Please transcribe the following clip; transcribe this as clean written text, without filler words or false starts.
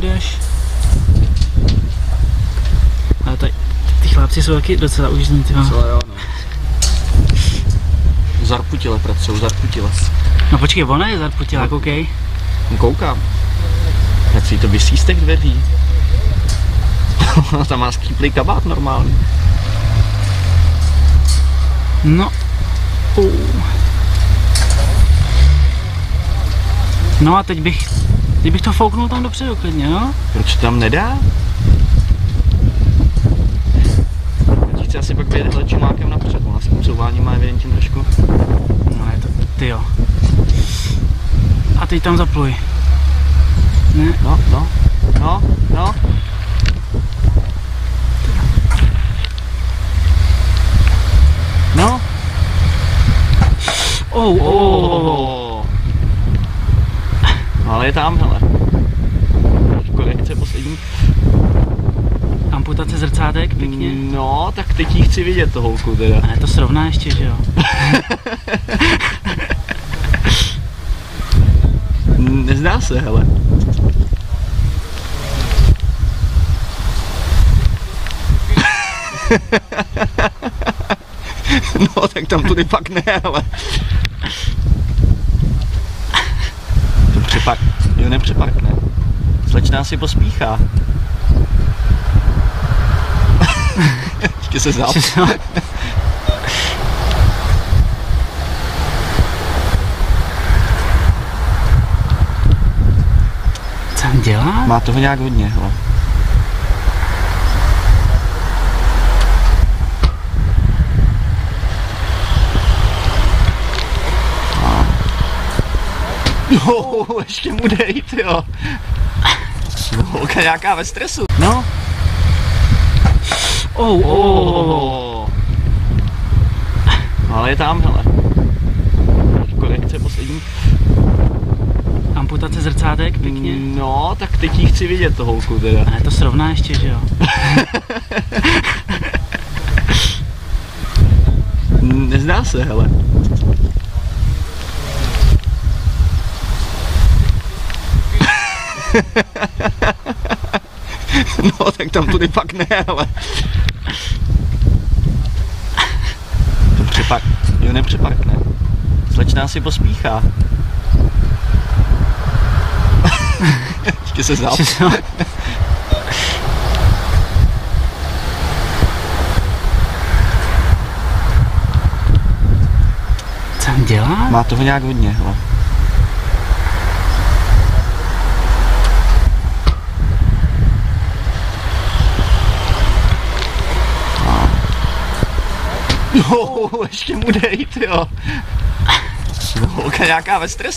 běž. Ale tady, ty chlapci jsou taky docela užitní, tyho. Docela jo, no. Zarputile pracují, zarputile. No počkej, ona je zarputila, koukej. Koukám. Jak si to visí z těch dveří. Tam má skýplý kabát normální. No. No a teď bych to fouknul tam dopředu klidně, no? Proč to tam nedá? Chci asi pak vyjet hele čumákem napřed, ona s tím couváním má evidentně trošku. No je to, tyjo. A teď tam zapluj. Ne? No. No. Ale je tam, hele. Korekce poslední. Amputace zrcátek, pěkně. No, tak teď jí chci vidět, to holku teda. Ne, to srovná ještě, že jo? Nezdá se, hele. No, tak tam tudy pak ne, ale. To přepak, jo, nepřeparkne. Slečná si pospíchá. Ještě se záp. Co on dělá? Má toho nějak hodně, hele. No, ještě mu dej, tyjo. No, holka nějaká ve stresu. No. Ale je tam, hele. Korekce poslední. Amputace zrcátek, pěkně. No, tak teď jí chci vidět, to holku teda. Ne, to srovná ještě, že jo? Nezdá se, hele. No, tak tam tudy pak ne, ale. To přepak, jo, nepřeparkne. Slečná si pospíchá. Ještě se záp. Co on dělá? Má toho nějak hodně, hele. No, ještě mu dej, tyjo. No, holka nějaká ve stresu.